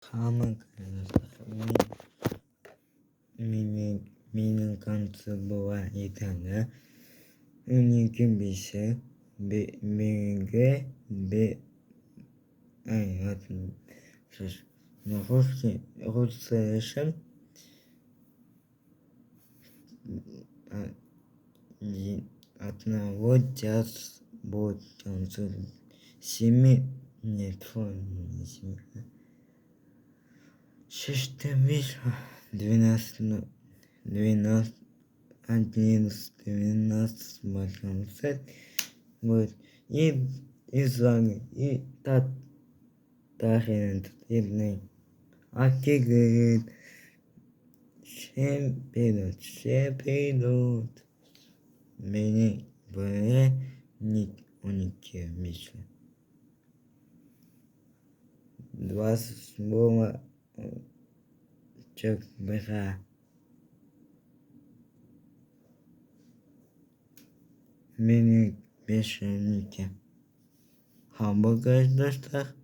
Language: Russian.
Хамаг миний ганц бува итана уникин бише беге бе Russischen одного час будет семи нет шестый 12 11 12 18 будет и звонит и дахин идный Аки говорит, 7 минут. Меня было уники мисли. 28 чекбера. Меня бешеники. Hamburger достах.